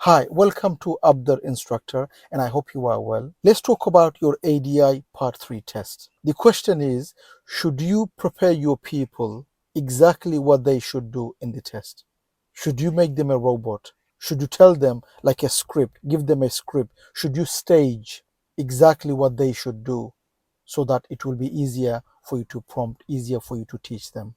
Hi, welcome to Abdur Instructor, and I hope you are well. Let's talk about your ADI Part 3 test. The question is, should you prepare your people exactly what they should do in the test? Should you make them a robot? Should you tell them like a script, give them a script? Should you stage exactly what they should do so that it will be easier for you to prompt, easier for you to teach them?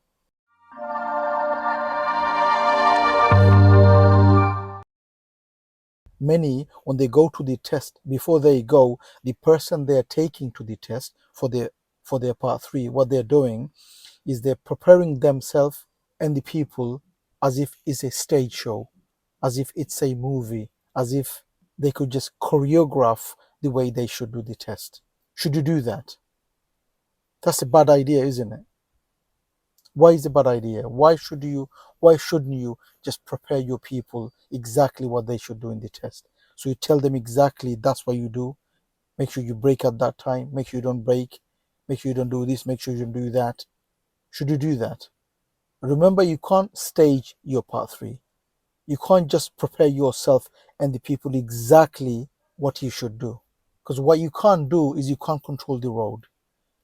Many, when they go to the test, before they go, the person they're taking to the test for their part 3, what they're doing is they're preparing themselves and the people as if it's a stage show, as if it's a movie, as if they could just choreograph the way they should do the test. Should you do that? That's a bad idea, isn't it? Why is it a bad idea? Why shouldn't you just prepare your people exactly what they should do in the test? So you tell them exactly that's what you do. Make sure you break at that time. Make sure you don't break. Make sure you don't do this. Make sure you don't do that. Should you do that? Remember, you can't stage your part 3. You can't just prepare yourself and the people exactly what you should do. Because what you can't do is you can't control the road.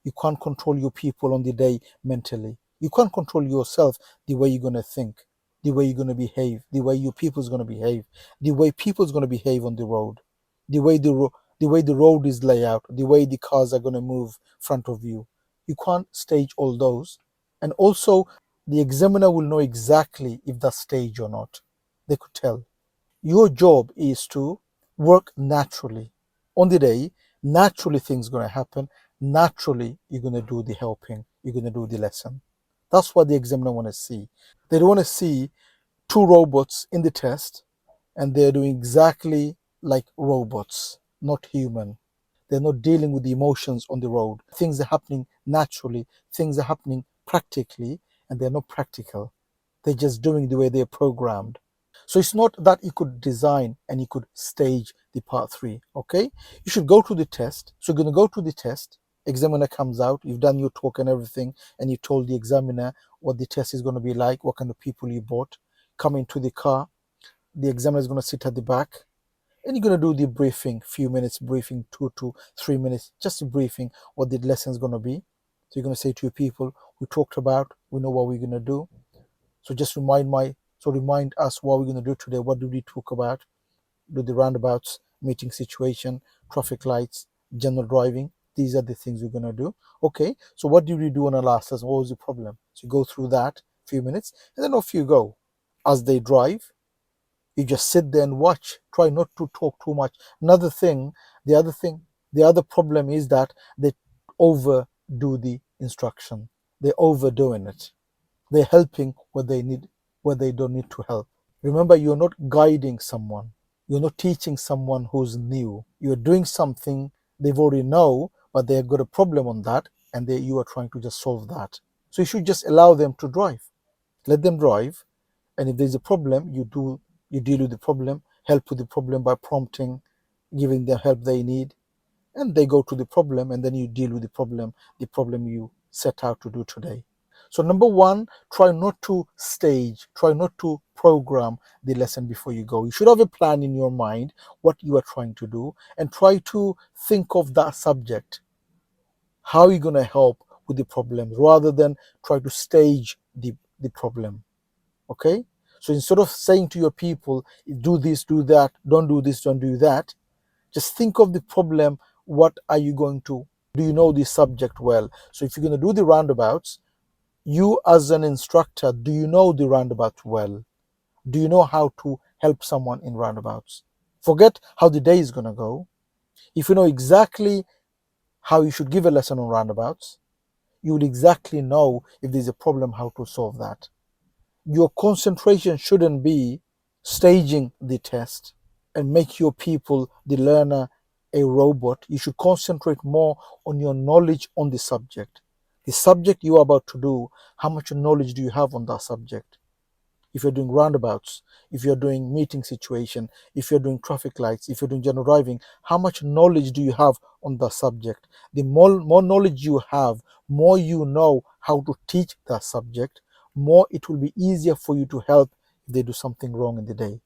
You can't control your people on the day mentally. You can't control yourself, the way you're going to think, the way you're going to behave, the way your people's going to behave, the way people's going to behave on the road, the way the way the road is laid out, the way the cars are going to move front of you. You can't stage all those. And also, the examiner will know exactly if that's staged or not. They could tell. Your job is to work naturally. On the day, naturally things going to happen. Naturally, you're going to do the helping. You're going to do the lesson. That's what the examiner want to see. They don't want to see two robots in the test and they're doing exactly like robots, not human. They're not dealing with the emotions on the road. Things are happening naturally. Things are happening practically, and they're not practical. They're just doing the way they're programmed. So it's not that you could design and you could stage the part 3, okay? You should go to the test. So you're going to go to the test. Examiner comes out. You've done your talk and everything, and you told the examiner what the test is going to be like, what kind of people you brought. Come into the car. The examiner is going to sit at the back, and you're going to do the briefing, few minutes briefing, 2 to 3 minutes, just a briefing what the lesson is going to be. So you're going to say to your people, we talked about, we know what we're going to do. So just remind us what we're going to do today. What did we talk about? Do the roundabouts, meeting situation, traffic lights, general driving. These are the things we're going to do. Okay, so what did we do on our last lesson? What was the problem? So you go through that few minutes, and then off you go. As they drive, you just sit there and watch. Try not to talk too much. The other problem is that they overdo the instruction. They're overdoing it. They're helping where they don't need to help. Remember, you're not guiding someone. You're not teaching someone who's new. You're doing something they've already know, but they've got a problem on that, and you are trying to just solve that. So you should just allow them to drive. Let them drive, and if there's a problem, you deal with the problem, help with the problem by prompting, giving them help they need, and they go to the problem, and then you deal with the problem you set out to do today. So number one, try not to stage, try not to program the lesson before you go. You should have a plan in your mind what you are trying to do, and try to think of that subject, how you're going to help with the problems, rather than try to stage the problem. Okay, so instead of saying to your people, do this, do that, don't do this, don't do that, just think of the problem. What are you going to do? You know the subject well. So if you're going to do the roundabouts, you as an instructor, do you know the roundabouts well? Do you know how to help someone in roundabouts? Forget how the day is going to go. If you know exactly how you should give a lesson on roundabouts, you will exactly know if there's a problem, how to solve that. Your concentration shouldn't be staging the test and make your people, the learner, a robot. You should concentrate more on your knowledge on the subject. The subject you are about to do, how much knowledge do you have on that subject? If you're doing roundabouts, if you're doing meeting situation, if you're doing traffic lights, if you're doing general driving, how much knowledge do you have on the subject? The more knowledge you have, more you know how to teach that subject, more it will be easier for you to help if they do something wrong in the day.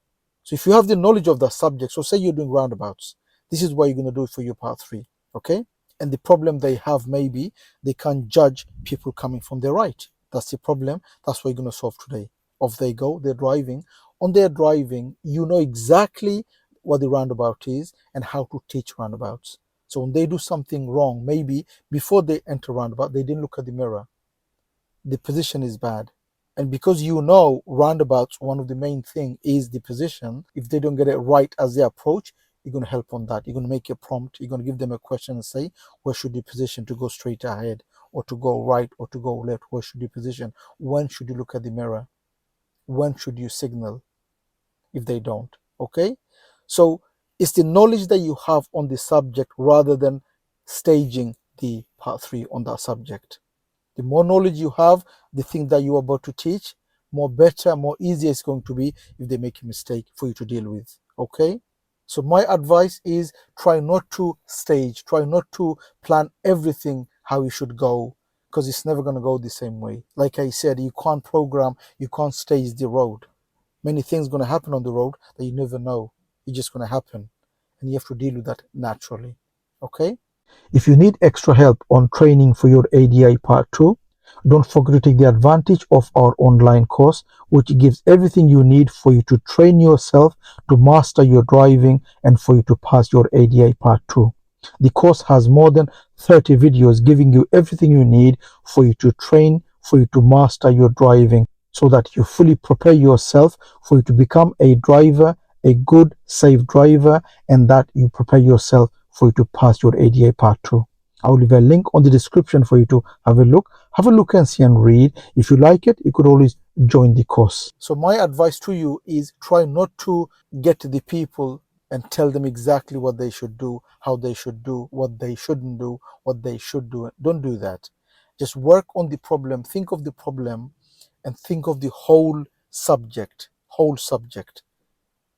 So if you have the knowledge of that subject, so say you're doing roundabouts, this is what you're going to do for your part 3, okay? And the problem they have, maybe they can't judge people coming from their right. That's the problem. That's what you're going to solve today. Off they go, they're driving. On their driving, you know exactly what the roundabout is and how to teach roundabouts. So when they do something wrong, maybe before they enter roundabout, they didn't look at the mirror. The position is bad. And because you know roundabouts, one of the main thing is the position. If they don't get it right as they approach, you're going to help on that. You're going to make a prompt. You're going to give them a question and say, where should you position to go straight ahead, or to go right, or to go left? Where should you position? When should you look at the mirror? When should you signal if they don't? Okay? So it's the knowledge that you have on the subject rather than staging the part 3 on that subject. The more knowledge you have, the thing that you're about to teach, more better, more easier it's going to be if they make a mistake for you to deal with. Okay? So my advice is try not to stage, try not to plan everything how you should go, because it's never going to go the same way. Like I said, you can't program, you can't stage the road. Many things going to happen on the road that you never know. It's just going to happen. And you have to deal with that naturally. Okay? If you need extra help on training for your ADI Part 2, don't forget to take the advantage of our online course, which gives everything you need for you to train yourself to master your driving and for you to pass your ADI Part 2. The course has more than 30 videos giving you everything you need for you to train, for you to master your driving, so that you fully prepare yourself for you to become a driver, a good, safe driver, and that you prepare yourself for you to pass your ADI Part 2. I will leave a link on the description for you to have a look. Have a look and see and read. If you like it, you could always join the course. So my advice to you is try not to get the people and tell them exactly what they should do, how they should do, what they shouldn't do, what they should do. Don't do that. Just work on the problem, think of the problem, and think of the whole subject.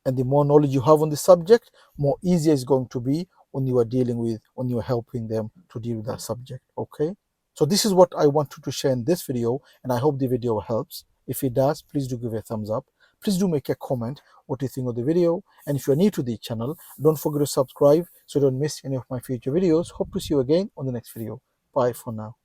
And the more knowledge you have on the subject, more easier it's going to be when you are dealing with, when you are helping them to deal with that subject. Okay? So this is what I wanted to share in this video, and I hope the video helps. If it does, please do give a thumbs up. Please do make a comment what you think of the video. And if you're new to the channel, don't forget to subscribe so you don't miss any of my future videos. Hope to see you again on the next video. Bye for now.